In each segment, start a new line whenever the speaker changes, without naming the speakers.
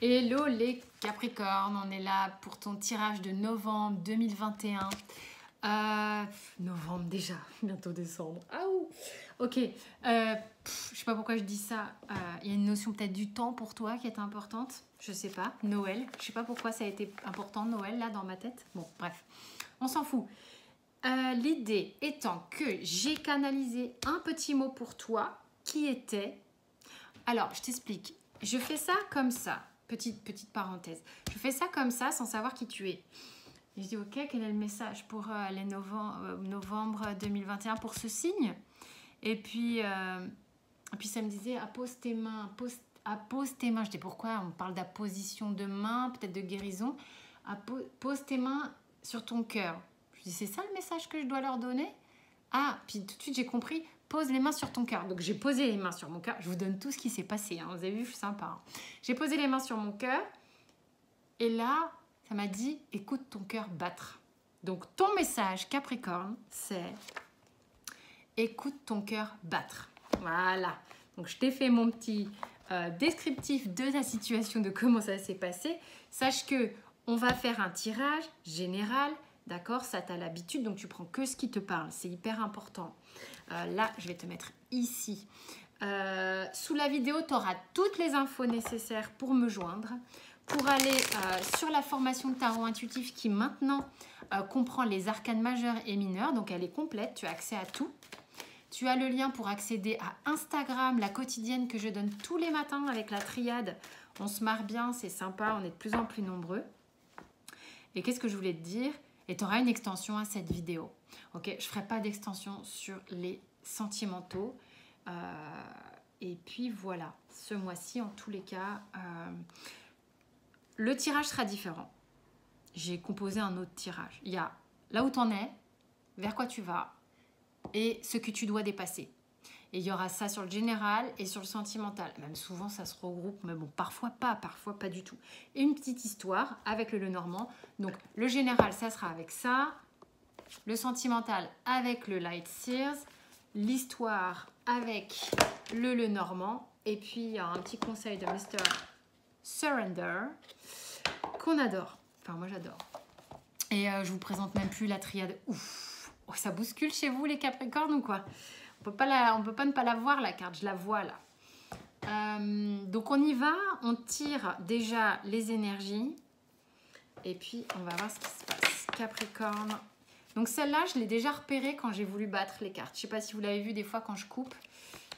Hello les Capricornes, on est là pour ton tirage de novembre 2021. Novembre déjà, bientôt décembre. Ah ouh. Ok, je sais pas pourquoi je dis ça. Il y a une notion peut-être du temps pour toi qui est importante. Je sais pas, Noël. Je sais pas pourquoi ça a été important Noël là dans ma tête. Bon, bref, on s'en fout. L'idée étant que j'ai canalisé un petit mot pour toi qui était... Alors, je t'explique. Je fais ça comme ça. Petite parenthèse. Je fais ça comme ça sans savoir qui tu es. Et je dis, ok, quel est le message pour les novembre 2021 pour ce signe? Et puis ça me disait, appose tes mains, appose tes mains. Je dis, pourquoi on parle d'apposition de main, peut-être de guérison? Pose tes mains sur ton cœur. Je dis, c'est ça le message que je dois leur donner? Ah, puis tout de suite j'ai compris, pose les mains sur ton cœur. Donc j'ai posé les mains sur mon cœur. Je vous donne tout ce qui s'est passé, hein. Vous avez vu, je suis sympa, hein. J'ai posé les mains sur mon cœur. Et là, ça m'a dit, écoute ton cœur battre. Donc ton message Capricorne, c'est écoute ton cœur battre. Voilà. Donc je t'ai fait mon petit descriptif de la situation, de comment ça s'est passé. Sache que on va faire un tirage général. D'accord, ça t'as l'habitude, donc tu prends que ce qui te parle. C'est hyper important. Là, je vais te mettre ici. Sous la vidéo, tu auras toutes les infos nécessaires pour me joindre, pour aller sur la formation de tarot intuitif qui maintenant comprend les arcanes majeurs et mineurs. Donc, elle est complète, tu as accès à tout. Tu as le lien pour accéder à Instagram, la quotidienne que je donne tous les matins avec la triade. On se marre bien, c'est sympa, on est de plus en plus nombreux. Et qu'est-ce que je voulais te dire ? Et tu auras une extension à cette vidéo. Ok, je ne ferai pas d'extension sur les sentimentaux. Et puis voilà, ce mois-ci, en tous les cas, le tirage sera différent. J'ai composé un autre tirage. Il y a là où tu en es, vers quoi tu vas et ce que tu dois dépasser. Et il y aura ça sur le général et sur le sentimental. Même souvent, ça se regroupe, mais bon, parfois pas du tout. Et une petite histoire avec le Lenormand. Donc, le général, ça sera avec ça. Le sentimental avec le Light Sears. L'histoire avec le Lenormand. Et puis, il y a un petit conseil de Mr. Surrender qu'on adore. Enfin, moi, j'adore. Et je vous présente même plus la triade. Ouf, oh, ça bouscule chez vous, les Capricornes, ou quoi? On peut pas ne pas la voir, la carte. Je la vois, là. Donc, on y va. On tire déjà les énergies. Et puis, on va voir ce qui se passe. Capricorne. Donc, celle-là, je l'ai déjà repérée quand j'ai voulu battre les cartes. Je ne sais pas si vous l'avez vu des fois quand je coupe.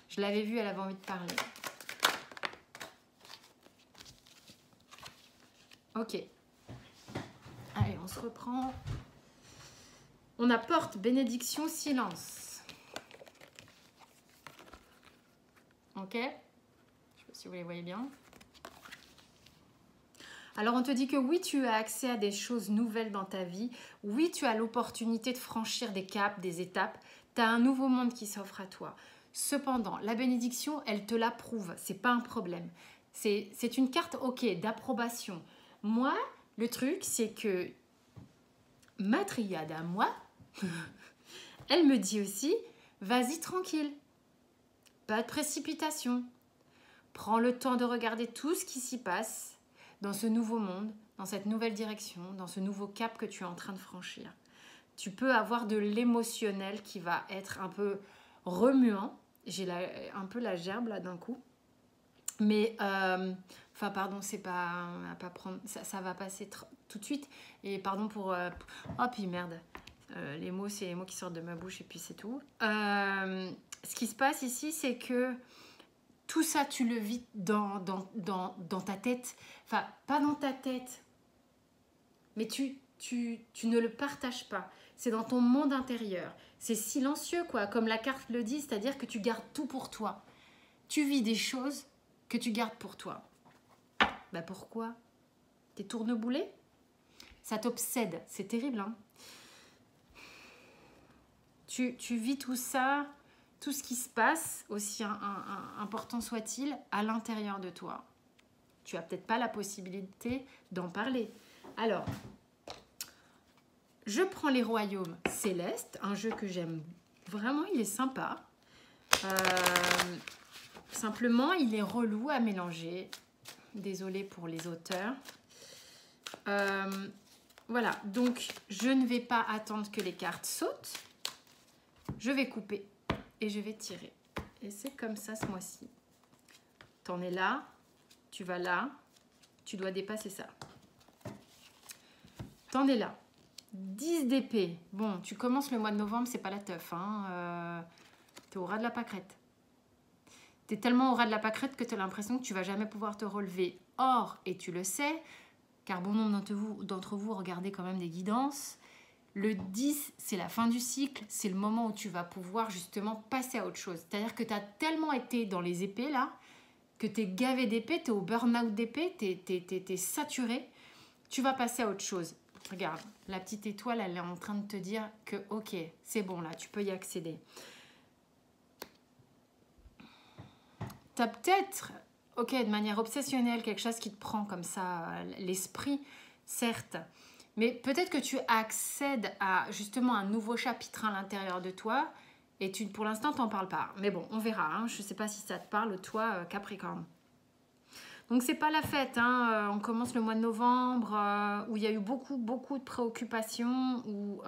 Je l'avais vue, elle avait envie de parler. Ok. Allez, on se reprend. On apporte bénédiction, silence. Ok, je ne sais pas si vous les voyez bien. Alors, on te dit que oui, tu as accès à des choses nouvelles dans ta vie. Oui, tu as l'opportunité de franchir des caps, des étapes. Tu as un nouveau monde qui s'offre à toi. Cependant, la bénédiction, elle te l'approuve. Ce n'est pas un problème. C'est une carte, ok, d'approbation. Moi, le truc, c'est que ma triade à moi, elle me dit aussi, vas-y tranquille. Pas de précipitation. Prends le temps de regarder tout ce qui s'y passe dans ce nouveau monde, dans cette nouvelle direction, dans ce nouveau cap que tu es en train de franchir. Tu peux avoir de l'émotionnel qui va être un peu remuant. J'ai un peu la gerbe là d'un coup. Mais, enfin pardon, c'est pas, on va pas prendre, ça va passer tout de suite. Et pardon pour, oh puis merde, les mots, c'est les mots qui sortent de ma bouche et puis c'est tout. Ce qui se passe ici, c'est que tout ça, tu le vis dans ta tête. Enfin, pas dans ta tête, mais tu ne le partages pas. C'est dans ton monde intérieur. C'est silencieux, quoi, comme la carte le dit, c'est-à-dire que tu gardes tout pour toi. Tu vis des choses que tu gardes pour toi. Bah pourquoi? T'es tourneboulé? Ça t'obsède. C'est terrible, hein? Tu vis tout ça, tout ce qui se passe, aussi important soit-il, à l'intérieur de toi. Tu n'as peut-être pas la possibilité d'en parler. Alors, je prends les royaumes célestes, un jeu que j'aime vraiment, il est sympa. Simplement, il est relou à mélanger. Désolée pour les auteurs. Voilà, donc je ne vais pas attendre que les cartes sautent. Je vais couper et je vais tirer. Et c'est comme ça ce mois-ci. T'en es là, tu vas là, tu dois dépasser ça. T'en es là. 10 d'épée. Bon, tu commences le mois de novembre, c'est pas la teuf. Hein. T'es au ras de la pâquerette. T'es tellement au ras de la pâquerette que tu as l'impression que tu vas jamais pouvoir te relever. Or, et tu le sais, car bon nombre d'entre vous regardez quand même des guidances, le 10, c'est la fin du cycle, c'est le moment où tu vas pouvoir justement passer à autre chose. C'est-à-dire que tu as tellement été dans les épées là, que tu es gavé d'épées, tu es au burn-out d'épées, tu es saturé, tu vas passer à autre chose. Regarde, la petite étoile, elle est en train de te dire que ok, c'est bon là, tu peux y accéder. Tu as peut-être, ok, de manière obsessionnelle, quelque chose qui te prend comme ça, l'esprit, certes, mais peut-être que tu accèdes à justement un nouveau chapitre à l'intérieur de toi et pour l'instant, tu n'en parles pas. Mais bon, on verra. Hein. Je ne sais pas si ça te parle, toi, Capricorne. Donc, c'est pas la fête. Hein. On commence le mois de novembre où il y a eu beaucoup de préoccupations, où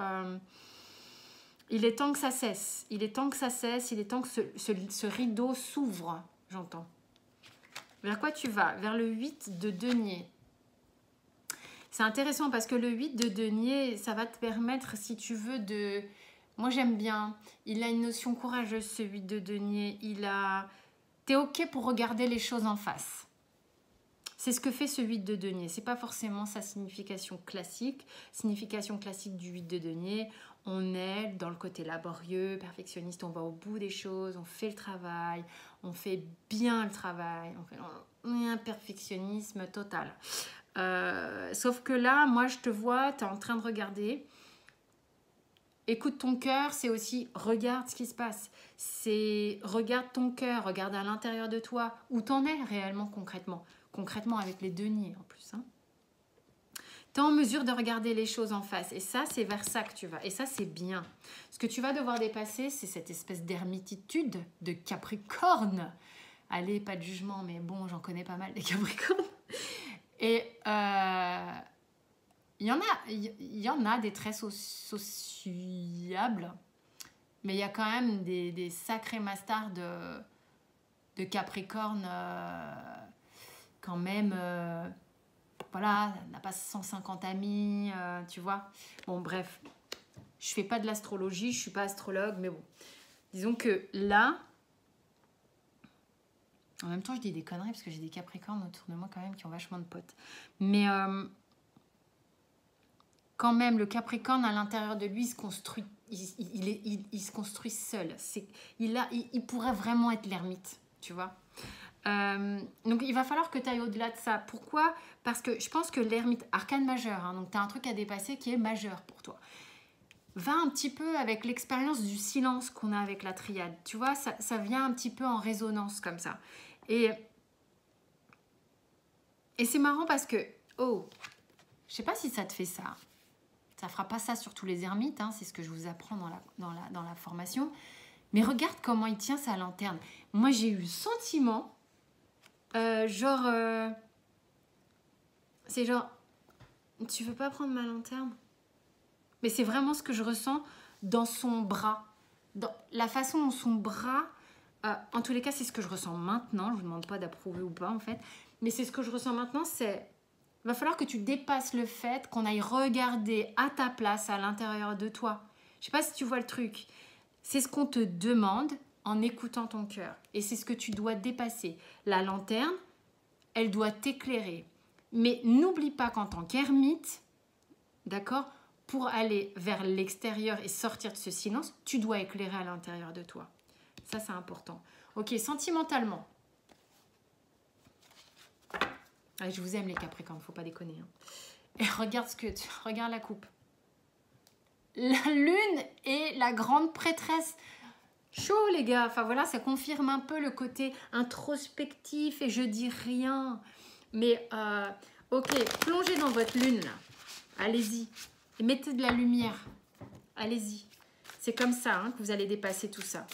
il est temps que ça cesse. Il est temps que ça cesse. Il est temps que ce rideau s'ouvre, j'entends. Vers quoi tu vas? Vers le 8 de denier. C'est intéressant parce que le 8 de denier, ça va te permettre, si tu veux, de... Moi, j'aime bien. Il a une notion courageuse, ce 8 de denier. T'es OK pour regarder les choses en face. C'est ce que fait ce 8 de denier. C'est pas forcément sa signification classique. Signification classique du 8 de denier, on est dans le côté laborieux, perfectionniste, on va au bout des choses, on fait le travail, on fait bien le travail. On est un perfectionnisme total. Sauf que là, moi je te vois, tu es en train de regarder. Écoute ton cœur, c'est aussi regarde ce qui se passe. C'est regarde ton cœur, regarde à l'intérieur de toi où t'en es réellement concrètement. Concrètement avec les deniers en plus. Hein. Tu es en mesure de regarder les choses en face. Et ça, c'est vers ça que tu vas. Et ça, c'est bien. Ce que tu vas devoir dépasser, c'est cette espèce d'ermititude de Capricorne. Allez, pas de jugement, mais bon, j'en connais pas mal des Capricornes. Et il y en a des très sociables, mais il y a quand même des sacrés mastards de Capricorne quand même. Voilà, n'a pas 150 amis, tu vois. Bon, bref, je fais pas de l'astrologie, je suis pas astrologue, mais bon. Disons que là... En même temps, je dis des conneries parce que j'ai des Capricornes autour de moi quand même qui ont vachement de potes. Mais quand même, le Capricorne à l'intérieur de lui, il se construit, il se construit seul. Il pourrait vraiment être l'ermite, tu vois. Donc, il va falloir que tu ailles au-delà de ça. Pourquoi? Parce que je pense que l'ermite, arcane majeur, hein, donc tu as un truc à dépasser qui est majeur pour toi. Va un petit peu avec l'expérience du silence qu'on a avec la triade. Tu vois, ça vient un petit peu en résonance comme ça. Et c'est marrant parce que, oh, je sais pas si ça te fait ça. Ça fera pas ça sur tous les ermites, hein, c'est ce que je vous apprends dans la formation. Mais regarde comment il tient sa lanterne. Moi, j'ai eu le sentiment, c'est genre, tu veux pas prendre ma lanterne? Mais c'est vraiment ce que je ressens dans son bras. Dans la façon dont son bras... en tous les cas, c'est ce que je ressens maintenant. Je ne vous demande pas d'approuver ou pas, en fait. Mais c'est ce que je ressens maintenant, c'est... Il va falloir que tu dépasses le fait qu'on aille regarder à ta place, à l'intérieur de toi. Je ne sais pas si tu vois le truc. C'est ce qu'on te demande en écoutant ton cœur. Et c'est ce que tu dois dépasser. La lanterne, elle doit t'éclairer. Mais n'oublie pas qu'en tant qu'ermite, d'accord, pour aller vers l'extérieur et sortir de ce silence, tu dois éclairer à l'intérieur de toi. Ça, c'est important. Ok, sentimentalement. Allez, je vous aime les Capricornes, faut pas déconner. Hein. Et regarde regarde la coupe. La lune est la grande prêtresse. Chaud les gars. Enfin voilà, ça confirme un peu le côté introspectif et je dis rien. Mais ok, plongez dans votre lune là. Allez-y. Et mettez de la lumière. Allez-y. C'est comme ça hein, que vous allez dépasser tout ça.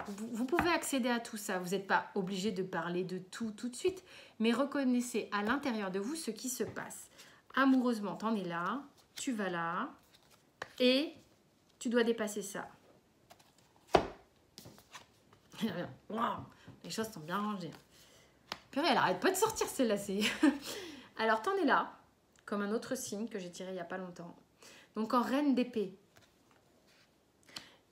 vous pouvez accéder à tout ça. Vous n'êtes pas obligé de parler de tout de suite, mais reconnaissez à l'intérieur de vous ce qui se passe. Amoureusement, t'en es là, tu vas là, et tu dois dépasser ça. Wow, les choses sont bien rangées. Purée, elle arrête pas de sortir celle-là. Alors, t'en es là, comme un autre signe que j'ai tiré il n'y a pas longtemps. Donc, en reine d'épée.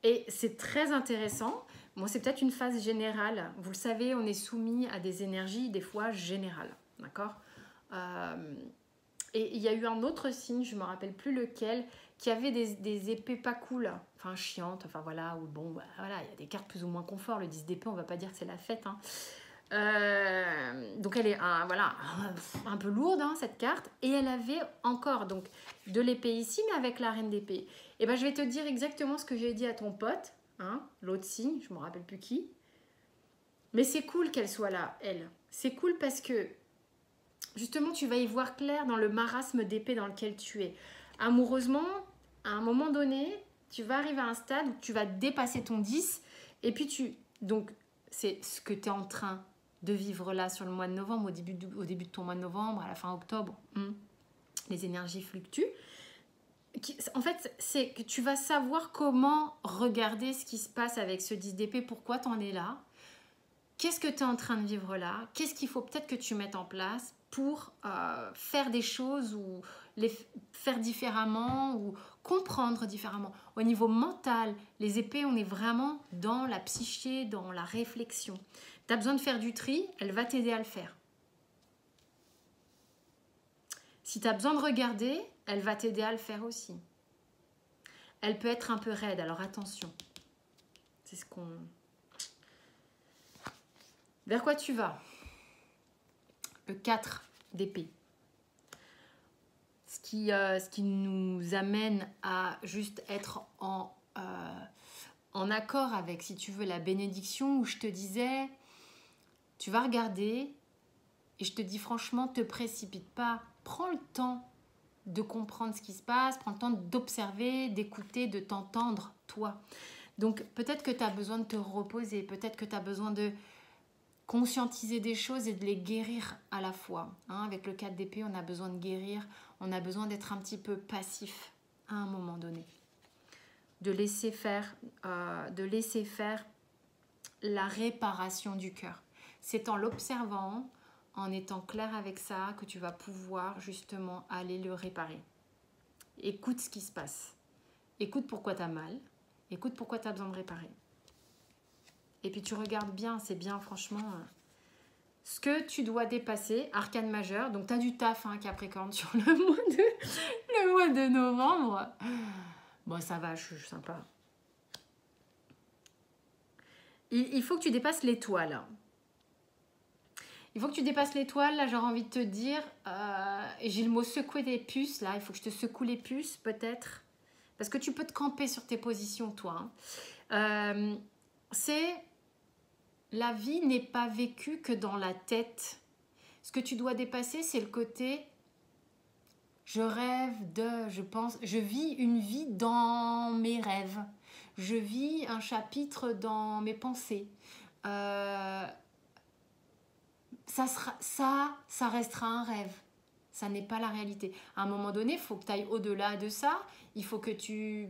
Et c'est très intéressant. Bon, c'est peut-être une phase générale. Vous le savez, on est soumis à des énergies, des fois, générales. D'accord ? Et il y a eu un autre signe, je ne me rappelle plus lequel, qui avait des épées pas cool, enfin chiantes, enfin voilà, ou bon, bah, voilà, il y a des cartes plus ou moins confort. Le 10 d'épée, on ne va pas dire que c'est la fête. Hein. Donc elle est voilà, un peu lourde, hein, cette carte. Et elle avait encore donc, de l'épée ici, mais avec la reine d'épée. Et ben, je vais te dire exactement ce que j'ai dit à ton pote, hein, l'autre signe, je ne me rappelle plus qui. Mais c'est cool qu'elle soit là, elle. C'est cool parce que justement, tu vas y voir clair dans le marasme d'épée dans lequel tu es. Amoureusement, à un moment donné, tu vas arriver à un stade où tu vas dépasser ton 10. Et puis, donc, c'est ce que tu es en train de vivre là sur le mois de novembre, au début de ton mois de novembre, à la fin octobre. Les énergies fluctuent. En fait, c'est que tu vas savoir comment regarder ce qui se passe avec ce 10 d'épée, pourquoi tu en es là. Qu'est-ce que tu es en train de vivre là? Qu'est-ce qu'il faut peut-être que tu mettes en place pour faire des choses ou les faire différemment ou comprendre différemment? Au niveau mental, les épées, on est vraiment dans la psyché, dans la réflexion. Tu as besoin de faire du tri, elle va t'aider à le faire. Si tu as besoin de regarder, elle va t'aider à le faire aussi. Elle peut être un peu raide, alors attention. C'est ce qu'on... Vers quoi tu vas? Le 4 d'épée. Ce qui nous amène à juste être en accord avec, si tu veux, la bénédiction où je te disais, tu vas regarder et je te dis franchement, te précipite pas. Prends le temps de comprendre ce qui se passe, prends le temps d'observer, d'écouter, de t'entendre, toi. Donc peut-être que tu as besoin de te reposer, peut-être que tu as besoin de conscientiser des choses et de les guérir à la fois. Hein, avec le 4 d'épée, on a besoin de guérir, on a besoin d'être un petit peu passif à un moment donné. De laisser faire la réparation du cœur. C'est en l'observant, en étant clair avec ça, que tu vas pouvoir justement aller le réparer. Écoute ce qui se passe. Écoute pourquoi tu as mal. Écoute pourquoi tu as besoin de réparer. Et puis tu regardes bien, c'est bien franchement ce que tu dois dépasser, arcane majeur. Donc tu as du taf, hein, Capricorne, sur le mois de novembre. Bon, ça va, je suis sympa. Il faut que tu dépasses l'étoile. Il faut que tu dépasses l'étoile, là j'aurais envie de te dire, et j'ai le mot secouer des puces, là, il faut que je te secoue les puces peut-être, parce que tu peux te camper sur tes positions, toi. Hein. La vie n'est pas vécue que dans la tête. Ce que tu dois dépasser, c'est le côté je rêve de, je pense, je vis une vie dans mes rêves. Je vis un chapitre dans mes pensées. Ça restera un rêve. Ça n'est pas la réalité. À un moment donné, il faut que tu ailles au-delà de ça. Il faut que tu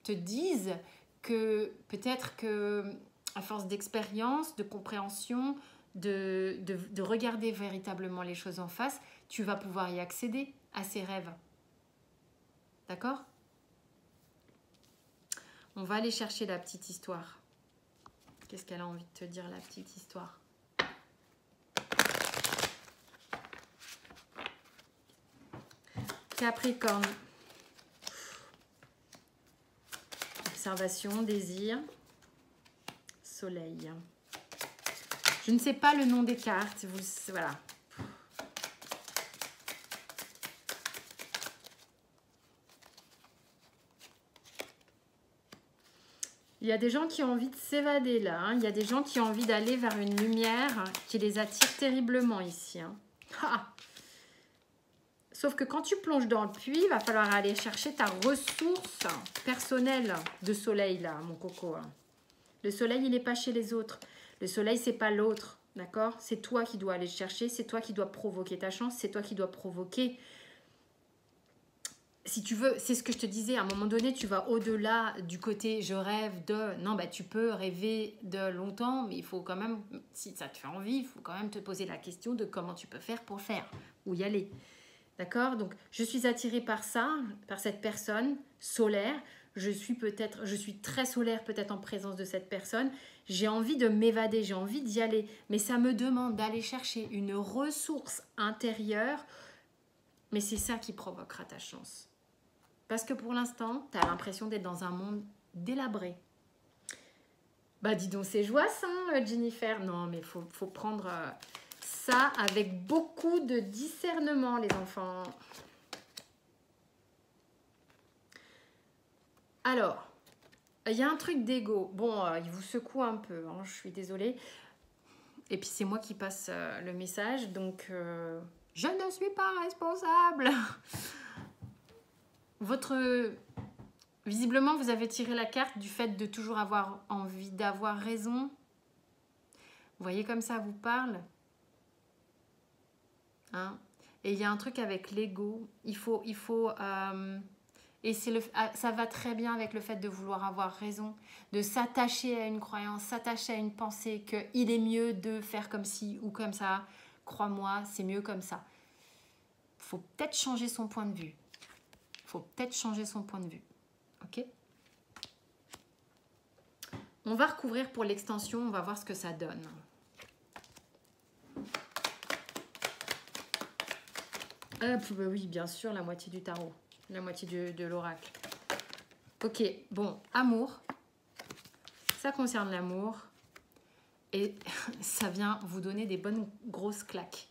te dises que peut-être que à force d'expérience, de compréhension, de regarder véritablement les choses en face, tu vas pouvoir y accéder à ces rêves. D'accord? On va aller chercher la petite histoire. Qu'est-ce qu'elle a envie de te dire, la petite histoire? Capricorne. Observation, désir, soleil. Je ne sais pas le nom des cartes. Voilà. Il y a des gens qui ont envie de s'évader là. Hein. Il y a des gens qui ont envie d'aller vers une lumière qui les attire terriblement ici. Hein. Ah. Sauf que quand tu plonges dans le puits, il va falloir aller chercher ta ressource personnelle de soleil là, mon coco. Hein. Le soleil, il n'est pas chez les autres. Le soleil, c'est pas l'autre. D'accord? C'est toi qui dois aller le chercher. C'est toi qui dois provoquer ta chance. C'est toi qui dois provoquer. Si tu veux, c'est ce que je te disais, à un moment donné, tu vas au-delà du côté je rêve de... Non, bah, tu peux rêver de longtemps, mais il faut quand même, si ça te fait envie, il faut quand même te poser la question de comment tu peux faire pour le faire, ou y aller. D'accord? Donc, je suis attirée par ça, par cette personne solaire. Je suis très solaire peut-être en présence de cette personne. J'ai envie de m'évader, j'ai envie d'y aller, mais ça me demande d'aller chercher une ressource intérieure, mais c'est ça qui provoquera ta chance. Parce que pour l'instant, tu as l'impression d'être dans un monde délabré. Bah dis donc, c'est joyeux, hein, Jennifer. Non, mais faut prendre ça avec beaucoup de discernement, les enfants. Alors, il y a un truc d'ego. Bon, il vous secoue un peu, hein, je suis désolée. Et puis, c'est moi qui passe le message, donc je ne suis pas responsable. Visiblement, vous avez tiré la carte du fait de toujours avoir envie d'avoir raison. Vous voyez comme ça vous parle, hein? Et il y a un truc avec l'ego. Il faut et ça va très bien avec le fait de vouloir avoir raison, de s'attacher à une croyance, s'attacher à une pensée qu'il est mieux de faire comme ci ou comme ça. Crois-moi, c'est mieux comme ça. Il faut peut-être changer son point de vue. Ok? On va recouvrir pour l'extension, on va voir ce que ça donne. Oui, bien sûr, la moitié du tarot, la moitié de l'oracle. Ok, bon, amour. Ça concerne l'amour. Et ça vient vous donner des bonnes grosses claques.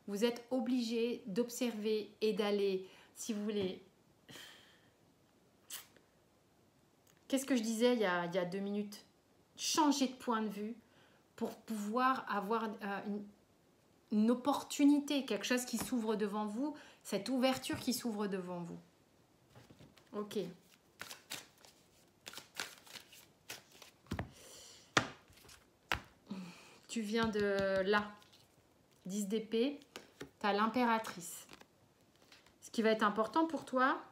Vous êtes obligé d'observer et d'aller, si vous voulez... Qu'est-ce que je disais il y a 2 minutes? Changer de point de vue pour pouvoir avoir une opportunité, quelque chose qui s'ouvre devant vous, cette ouverture qui s'ouvre devant vous. Ok. Tu viens de là, 10 d'épée, tu as l'impératrice. Ce qui va être important pour toi,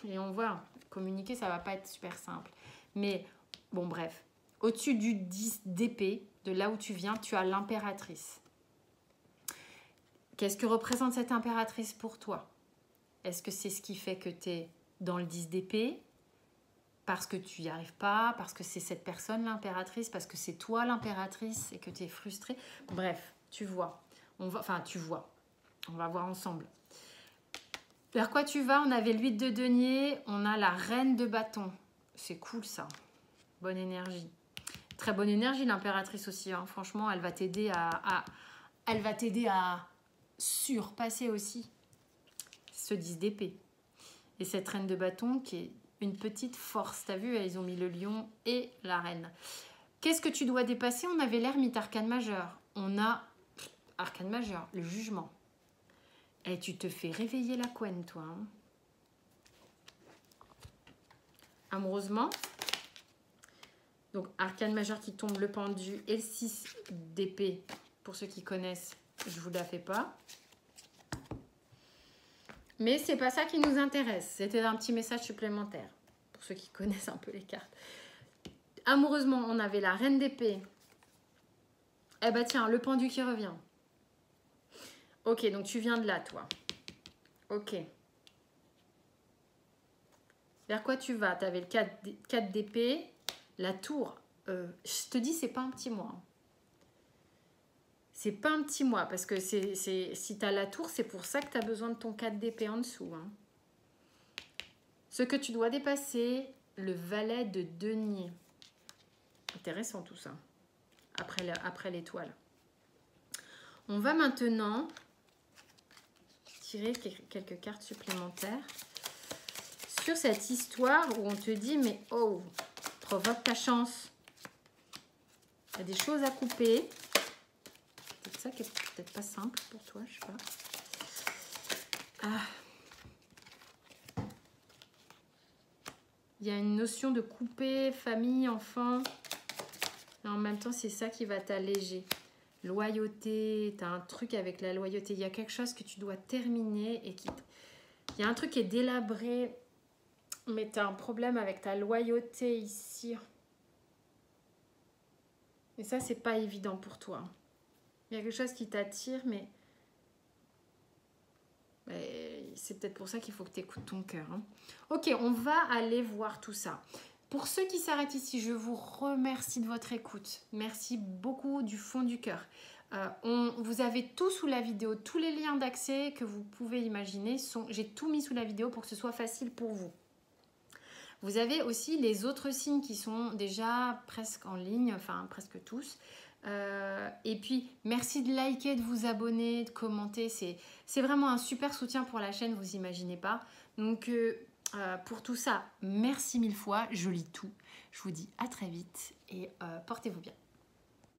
et on voit, communiquer, ça va pas être super simple. Mais bon, bref, au-dessus du 10 d'épée, de là où tu viens, tu as l'impératrice. Qu'est-ce que représente cette impératrice pour toi? Est-ce que c'est ce qui fait que tu es dans le 10 d'épée? Parce que tu n'y arrives pas? Parce que c'est cette personne l'impératrice? Parce que c'est toi l'impératrice et que tu es frustrée? Bref, tu vois. On va voir ensemble. Vers quoi tu vas? On avait l'8 de denier, on a la reine de bâton. C'est cool ça. Bonne énergie. Très bonne énergie l'impératrice aussi. Hein. Franchement, elle va t'aider à surpasser aussi ce 10 d'épée. Et cette reine de bâton qui est une petite force. T'as vu, ils ont mis le lion et la reine. Qu'est-ce que tu dois dépasser? On avait l'ermite, arcane majeur. On a arcane majeur, le jugement. Et tu te fais réveiller la couenne, toi. Hein. Amoureusement. Donc, arcane majeur qui tombe, le pendu et le 6 d'épée. Pour ceux qui connaissent, je ne vous la fais pas. Mais c'est pas ça qui nous intéresse. C'était un petit message supplémentaire. Pour ceux qui connaissent un peu les cartes. Amoureusement, on avait la reine d'épée. Eh ben tiens, le pendu qui revient. Ok, donc tu viens de là, toi. Ok. Vers quoi tu vas? Tu avais le 4 d'épée. La tour. Je te dis, c'est pas un petit mois. Hein. C'est pas un petit mois. Parce que si tu as la tour, c'est pour ça que tu as besoin de ton 4 d'épée en dessous. Hein. Ce que tu dois dépasser, le valet de denier. Intéressant tout ça. Après l'étoile. On va maintenant... tirer quelques cartes supplémentaires sur cette histoire où on te dit mais oh, provoque ta chance. Il y a des choses à couper. Peut-être ça qui est peut-être pas simple pour toi, je sais pas. Il y a une notion de couper, famille, enfant. en même temps, c'est ça qui va t'alléger. Loyauté, tu as un truc avec la loyauté. Il y a quelque chose que tu dois terminer et qui... Il y a un truc qui est délabré, mais tu as un problème avec ta loyauté ici. Et ça, c'est pas évident pour toi. Il y a quelque chose qui t'attire, mais c'est peut-être pour ça qu'il faut que tu écoutes ton cœur. Hein. Ok, on va aller voir tout ça. Pour ceux qui s'arrêtent ici, je vous remercie de votre écoute. Merci beaucoup du fond du cœur. Vous avez tout sous la vidéo, tous les liens d'accès que vous pouvez imaginer. J'ai tout mis sous la vidéo pour que ce soit facile pour vous. Vous avez aussi les autres signes qui sont déjà presque en ligne, enfin presque tous. Et puis, merci de liker, de vous abonner, de commenter. C'est vraiment un super soutien pour la chaîne, vous imaginez pas. Donc, pour tout ça, merci mille fois. Je lis tout. Je vous dis à très vite et portez-vous bien.